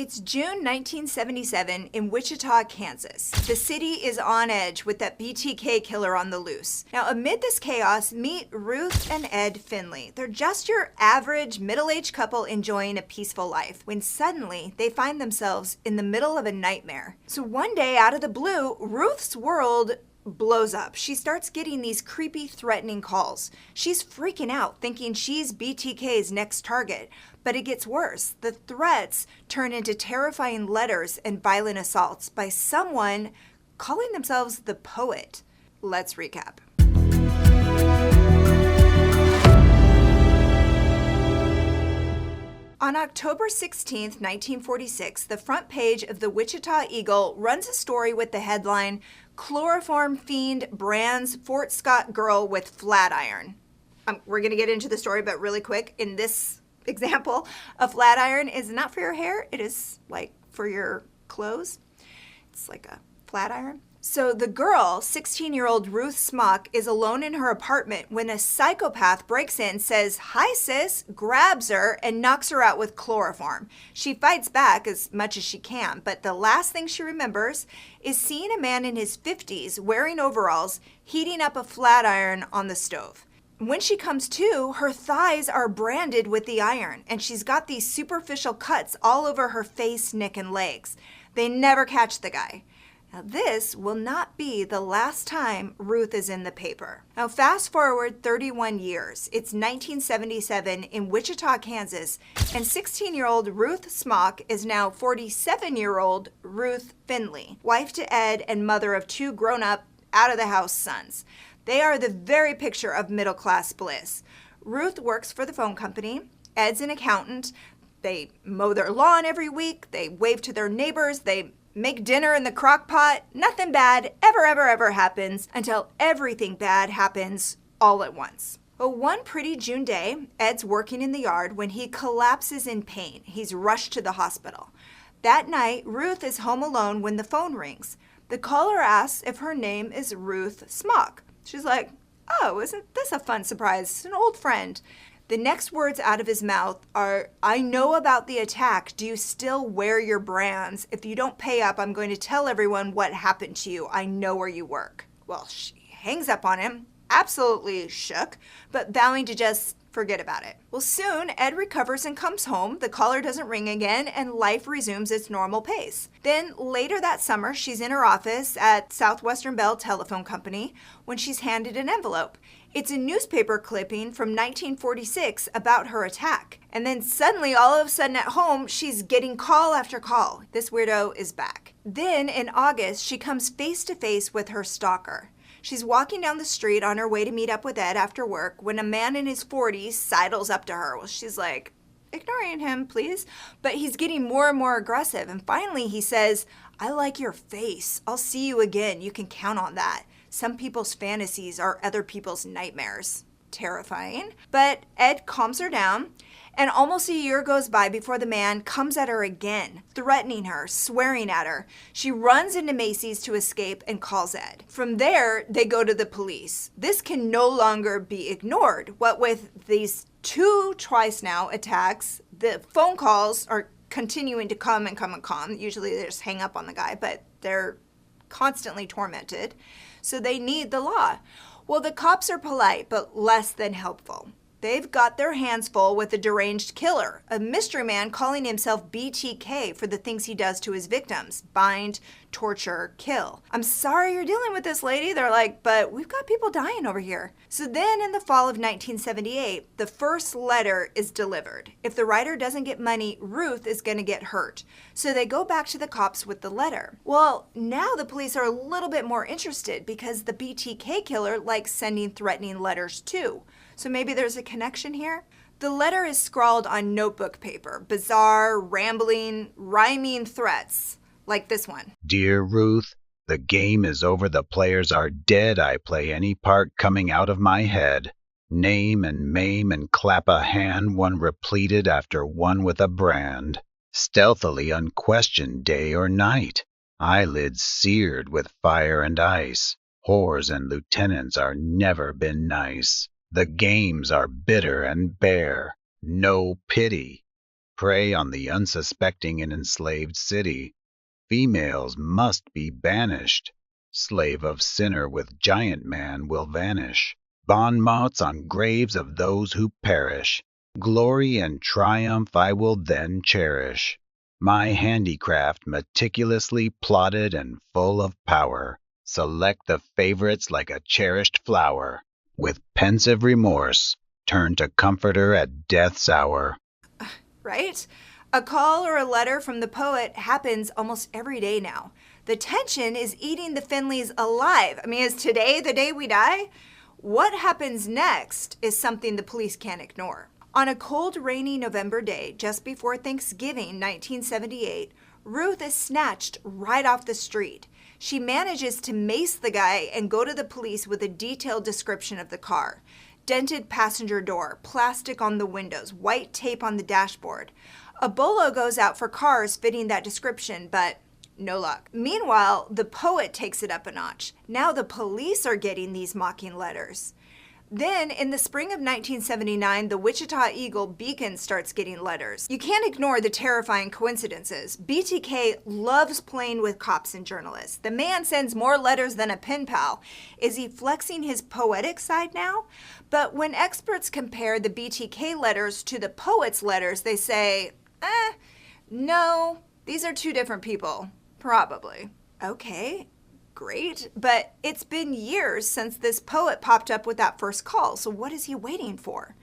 It's June 1977 in Wichita, Kansas. The city is on edge with that BTK killer on the loose. Now, amid this chaos, meet Ruth and Ed Finley. They're just your average middle-aged couple enjoying a peaceful life, when suddenly they find themselves in the middle of a nightmare. So one day, out of the blue, Ruth's world blows up. She starts getting these creepy, threatening calls. She's freaking out, thinking she's BTK's next target. But it gets worse. The threats turn into terrifying letters and violent assaults by someone calling themselves the Poet. Let's recap. On October 16, 1946, the front page of the Wichita Eagle runs a story with the headline, "Chloroform Fiend Brands Fort Scott Girl with Flat Iron." We're going to get into the story, but really quick, in this example, a flat iron is not for your hair, it is like for your clothes. It's like a flat iron. So the girl, 16-year-old Ruth Smock, is alone in her apartment when a psychopath breaks in, says, "Hi sis," grabs her, and knocks her out with chloroform. She fights back as much as she can, but the last thing she remembers is seeing a man in his 50s wearing overalls heating up a flat iron on the stove. When she comes to, her thighs are branded with the iron, and she's got these superficial cuts all over her face, neck, and legs. They never catch the guy. Now, this will not be the last time Ruth is in the paper. Now, fast forward 31 years. It's 1977 in Wichita, Kansas, and 16-year-old Ruth Smock is now 47-year-old Ruth Finley, wife to Ed and mother of two grown-up, out-of-the-house sons. They are the very picture of middle-class bliss. Ruth works for the phone company. Ed's an accountant. They mow their lawn every week. They wave to their neighbors. They make dinner in the crock pot. Nothing bad ever happens until everything bad happens all at once. Well, one pretty June day, Ed's working in the yard when he collapses in pain. He's rushed to the hospital. That night, Ruth is home alone when the phone rings. The caller asks if her name is Ruth Smock. She's like, "Oh, isn't this a fun surprise? It's an old friend." The next words out of his mouth are, "I know about the attack. Do you still wear your brands? If you don't pay up, I'm going to tell everyone what happened to you. I know where you work." Well, she hangs up on him, absolutely shook, but vowing to just forget about it. Well, soon Ed recovers and comes home. The caller doesn't ring again, and life resumes its normal pace. Then later that summer, she's in her office at Southwestern Bell Telephone Company when she's handed an envelope. It's a newspaper clipping from 1946 about her attack. And then suddenly, all of a sudden at home, she's getting call after call. This weirdo is back. Then in August, she comes face to face with her stalker. She's walking down the street on her way to meet up with Ed after work when a man in his 40s sidles up to her. Well, she's like, ignoring him, please. But he's getting more and more aggressive. And finally he says, "I like your face. I'll see you again. You can count on that. Some people's fantasies are other people's nightmares." Terrifying. But Ed calms her down, and almost a year goes by before the man comes at her again, threatening her, swearing at her. She runs into Macy's to escape and calls Ed. From there, they go to the police. This can no longer be ignored. What with these twice now attacks, the phone calls are continuing to come and come. Usually they just hang up on the guy, but they're constantly tormented. So they need the law. Well, the cops are polite, but less than helpful. They've got their hands full with a deranged killer, a mystery man calling himself BTK for the things he does to his victims: bind, torture, kill. "I'm sorry you're dealing with this, lady." They're like, "But we've got people dying over here." So then in the fall of 1978, the first letter is delivered. If the writer doesn't get money, Ruth is going to get hurt. So they go back to the cops with the letter. Well, now the police are a little bit more interested because the BTK killer likes sending threatening letters too. So maybe there's a connection here? The letter is scrawled on notebook paper, bizarre, rambling, rhyming threats, like this one. "Dear Ruth, the game is over, the players are dead. I play any part coming out of my head. Name and maim and clap a hand, one repleted after one with a brand. Stealthily unquestioned day or night, eyelids seared with fire and ice. Whores and lieutenants are never been nice. The games are bitter and bare, no pity. prey on the unsuspecting and enslaved city. Females must be banished. Slave of sinner with giant man will vanish. Bon mots on graves of those who perish. Glory and triumph I will then cherish. My handicraft meticulously plotted and full of power. Select the favorites like a cherished flower. With pensive remorse, turn to comforter at death's hour. Right? A call or a letter from the poet happens almost every day now. The tension is eating the Finleys alive. I mean, is today the day we die? What happens next is something the police can't ignore. On a cold, rainy November day, just before Thanksgiving 1978, Ruth is snatched right off the street. She manages to mace the guy and go to the police with a detailed description of the car. Dented passenger door, plastic on the windows, white tape on the dashboard. A bolo goes out for cars fitting that description, but no luck. Meanwhile, the poet takes it up a notch. Now the police are getting these mocking letters. Then, in the spring of 1979, the Wichita Eagle-Beacon starts getting letters. You can't ignore the terrifying coincidences. BTK loves playing with cops and journalists. The man sends more letters than a pen pal. Is he flexing his poetic side now? But when experts compare the BTK letters to the poet's letters, they say, no, these are two different people. Probably. Okay. Great, but it's been years since this poet popped up with that first call, so what is he waiting for?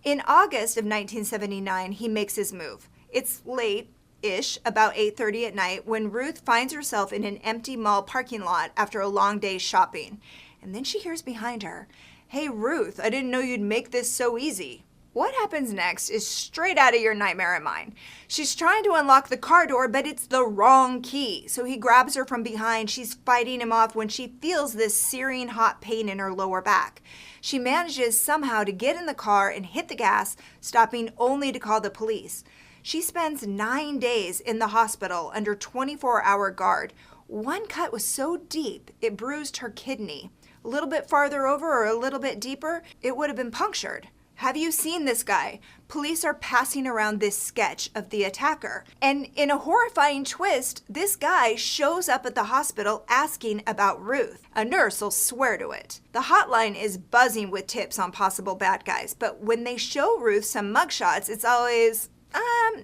In August of 1979, he makes his move. It's late-ish, about 8:30 at night, when Ruth finds herself in an empty mall parking lot after a long day's shopping. And then she hears behind her, "Hey Ruth, I didn't know you'd make this so easy." What happens next is straight out of your nightmare of mine. She's trying to unlock the car door, but it's the wrong key. So he grabs her from behind. She's fighting him off when she feels this searing hot pain in her lower back. She manages somehow to get in the car and hit the gas, stopping only to call the police. She spends 9 days in the hospital under 24-hour guard. One cut was so deep, it bruised her kidney. A little bit farther over or a little bit deeper, it would have been punctured. Have you seen this guy? Police are passing around this sketch of the attacker. And in a horrifying twist, this guy shows up at the hospital asking about Ruth. A nurse will swear to it. The hotline is buzzing with tips on possible bad guys, but when they show Ruth some mugshots, it's always,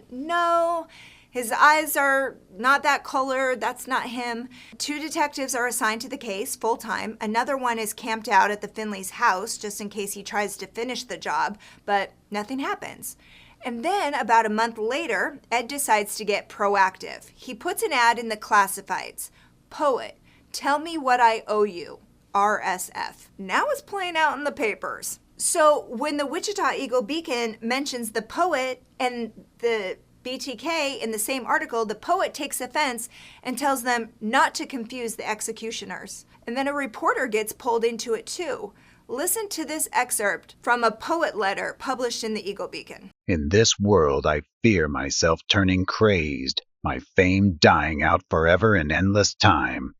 no. His eyes are not that color, that's not him. 2 detectives are assigned to the case full-time. Another one is camped out at the Finley's house just in case he tries to finish the job, but nothing happens. And then about a month later, Ed decides to get proactive. He puts an ad in the classifieds. Poet, tell me what I owe you. RSF. Now it's playing out in the papers. So when the Wichita Eagle-Beacon mentions the poet and the BTK in the same article, the poet takes offense and tells them not to confuse the executioners. And then a reporter gets pulled into it too. Listen to this excerpt from a poet letter published in the Eagle-Beacon. In this world I fear myself turning crazed, my fame dying out forever in endless time.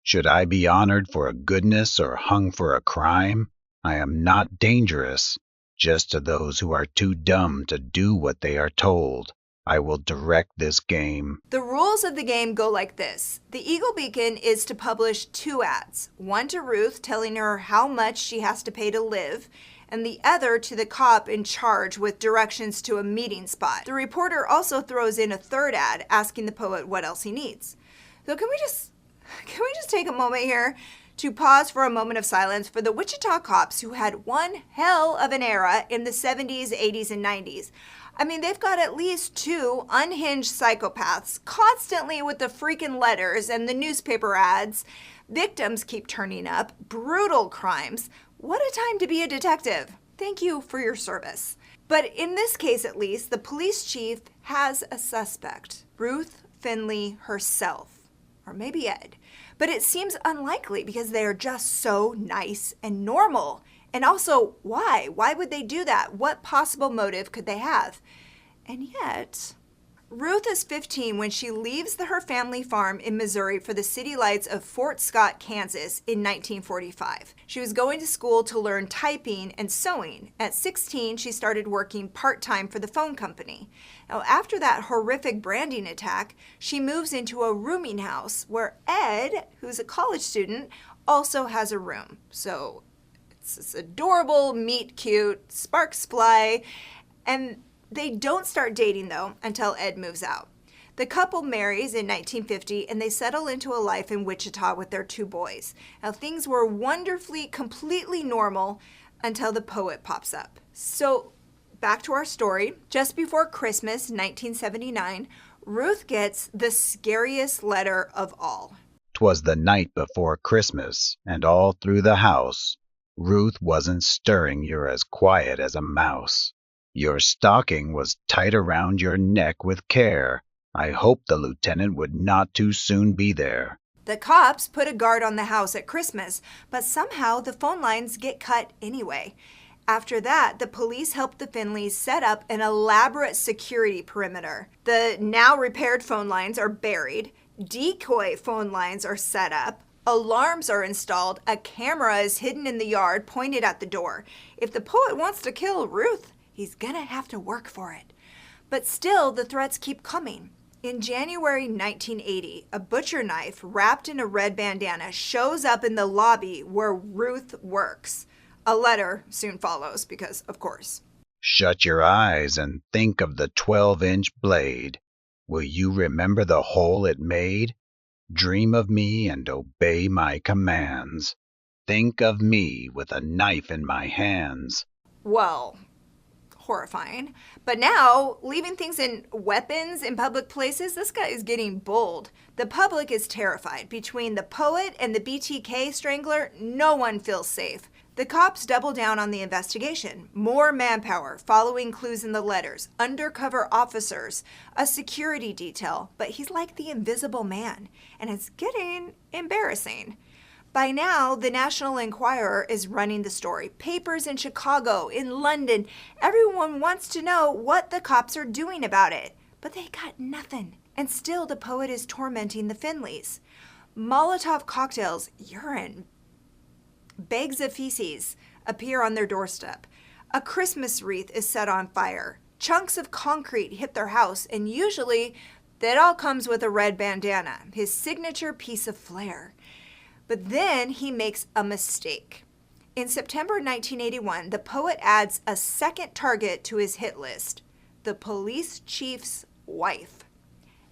Should I be honored for a goodness or hung for a crime? I am not dangerous, just to those who are too dumb to do what they are told. I will direct this game. The rules of the game go like this. The Eagle-Beacon is to publish 2 ads. One to Ruth telling her how much she has to pay to live, and the other to the cop in charge with directions to a meeting spot. The reporter also throws in a 3rd ad asking the poet what else he needs. So can we just take a moment here to pause for a moment of silence for the Wichita cops who had one hell of an era in the 70s, 80s, and 90s. I mean, they've got at least 2 unhinged psychopaths constantly with the freaking letters and the newspaper ads. Victims keep turning up. Brutal crimes. What a time to be a detective. Thank you for your service. But in this case, at least, the police chief has a suspect. Ruth Finley herself. Or maybe Ed. But it seems unlikely because they are just so nice and normal. And also, why? Why would they do that? What possible motive could they have? And yet, Ruth is 15 when she leaves her family farm in Missouri for the city lights of Fort Scott, Kansas in 1945. She was going to school to learn typing and sewing. At 16, she started working part-time for the phone company. Now, after that horrific branding attack, she moves into a rooming house where Ed, who's a college student, also has a room. So it's this adorable, meet cute, sparks fly, and they don't start dating, though, until Ed moves out. The couple marries in 1950, and they settle into a life in Wichita with their 2 boys. Now, things were wonderfully, completely normal until the poet pops up. So, back to our story. Just before Christmas, 1979, Ruth gets the scariest letter of all. 'Twas the night before Christmas, and all through the house, Ruth wasn't stirring, you're as quiet as a mouse. Your stocking was tight around your neck with care. I hoped the lieutenant would not too soon be there. The cops put a guard on the house at Christmas, but somehow the phone lines get cut anyway. After that, the police helped the Finleys set up an elaborate security perimeter. The now repaired phone lines are buried, decoy phone lines are set up, alarms are installed, a camera is hidden in the yard pointed at the door. If the poet wants to kill Ruth, he's gonna have to work for it. But still, the threats keep coming. In January 1980, a butcher knife wrapped in a red bandana shows up in the lobby where Ruth works. A letter soon follows because, of course. Shut your eyes and think of the 12-inch blade. Will you remember the hole it made? Dream of me and obey my commands. Think of me with a knife in my hands. Well, horrifying. But now, leaving things in weapons in public places, this guy is getting bold. The public is terrified. Between the poet and the BTK strangler, no one feels safe. The cops double down on the investigation. More manpower, following clues in the letters, undercover officers, a security detail. But he's like the invisible man, and it's getting embarrassing. By now, the National Enquirer is running the story. Papers in Chicago, in London, everyone wants to know what the cops are doing about it. But they got nothing. And still the poet is tormenting the Finleys. Molotov cocktails, urine, bags of feces appear on their doorstep. A Christmas wreath is set on fire. Chunks of concrete hit their house, and usually that all comes with a red bandana, his signature piece of flair. But then he makes a mistake. In September 1981, the poet adds a second target to his hit list, the police chief's wife.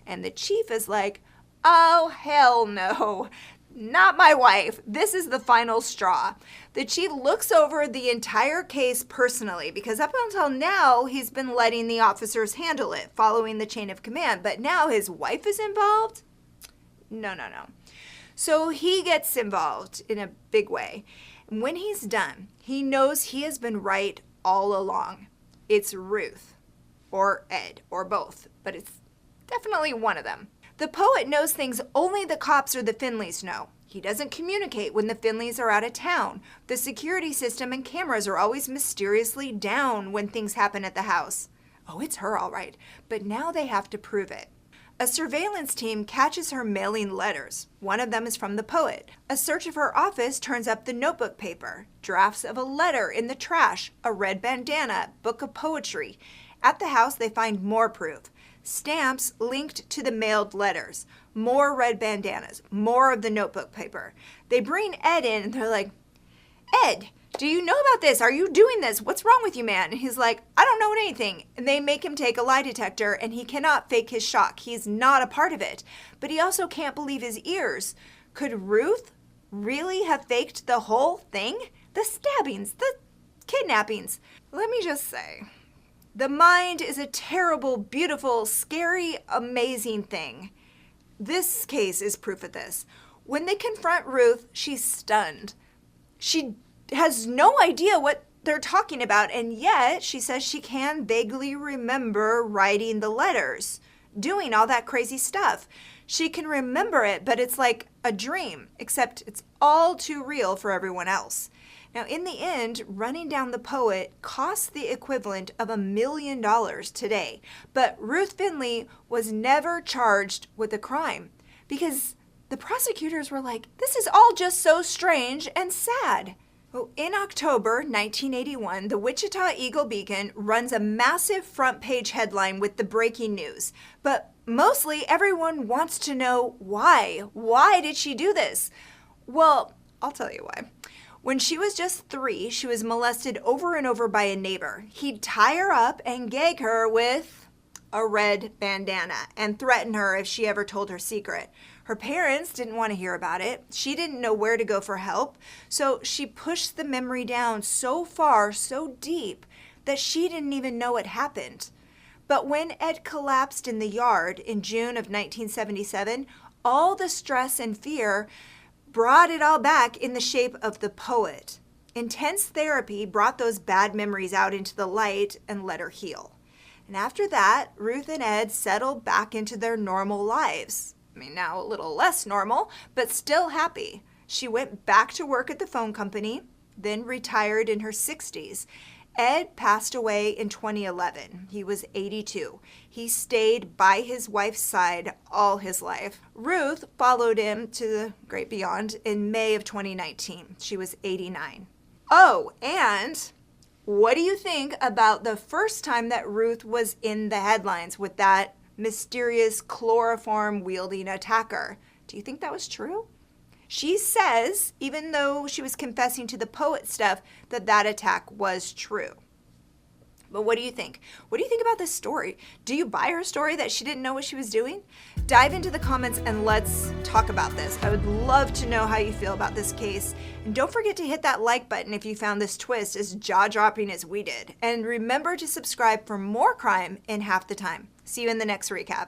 And the chief is like, oh, hell no, not my wife. This is the final straw. The chief looks over the entire case personally because up until now, he's been letting the officers handle it, following the chain of command. But now his wife is involved? No. So he gets involved in a big way. And when he's done, he knows he has been right all along. It's Ruth, or Ed, or both, but it's definitely one of them. The poet knows things only the cops or the Finleys know. He doesn't communicate when the Finleys are out of town. The security system and cameras are always mysteriously down when things happen at the house. Oh, it's her all right, but now they have to prove it. A surveillance team catches her mailing letters. One of them is from the poet. A search of her office turns up the notebook paper, drafts of a letter in the trash, a red bandana, book of poetry. At the house, they find more proof. Stamps linked to the mailed letters, more red bandanas, more of the notebook paper. They bring Ed in and they're like, Ed, do you know about this? Are you doing this? What's wrong with you, man? And he's like, I don't know anything. And they make him take a lie detector, and he cannot fake his shock. He's not a part of it. But he also can't believe his ears. Could Ruth really have faked the whole thing? The stabbings, the kidnappings. Let me just say, the mind is a terrible, beautiful, scary, amazing thing. This case is proof of this. When they confront Ruth, she's stunned. She has no idea what they're talking about, and yet she says she can vaguely remember writing the letters, doing all that crazy stuff. She can remember it, but it's like a dream, except it's all too real for everyone else. Now, in the end, running down the poet cost the equivalent of $1 million today. But Ruth Finley was never charged with a crime because the prosecutors were like, this is all just so strange and sad. Well, in October 1981, the Wichita Eagle-Beacon runs a massive front page headline with the breaking news. But mostly everyone wants to know why. Why did she do this? Well, I'll tell you why. When she was just 3, she was molested over and over by a neighbor. He'd tie her up and gag her with a red bandana and threaten her if she ever told her secret. Her parents didn't want to hear about it. She didn't know where to go for help. So she pushed the memory down so far, so deep, that she didn't even know it happened. But when Ed collapsed in the yard in June of 1977, all the stress and fear brought it all back in the shape of the poet. Intense therapy brought those bad memories out into the light and let her heal. And after that, Ruth and Ed settled back into their normal lives. I mean, now a little less normal, but still happy. She went back to work at the phone company, then retired in her 60s. Ed passed away in 2011. He was 82. He stayed by his wife's side all his life. Ruth followed him to the great beyond in May of 2019. She was 89. Oh, and what do you think about the first time that Ruth was in the headlines with that mysterious chloroform-wielding attacker? Do you think that was true? She says, even though she was confessing to the poet stuff, that attack was true. But what do you think? What do you think about this story? Do you buy her story that she didn't know what she was doing? Dive into the comments and let's talk about this. I would love to know how you feel about this case. And don't forget to hit that like button if you found this twist as jaw-dropping as we did. And remember to subscribe for more crime in half the time. See you in the next recap.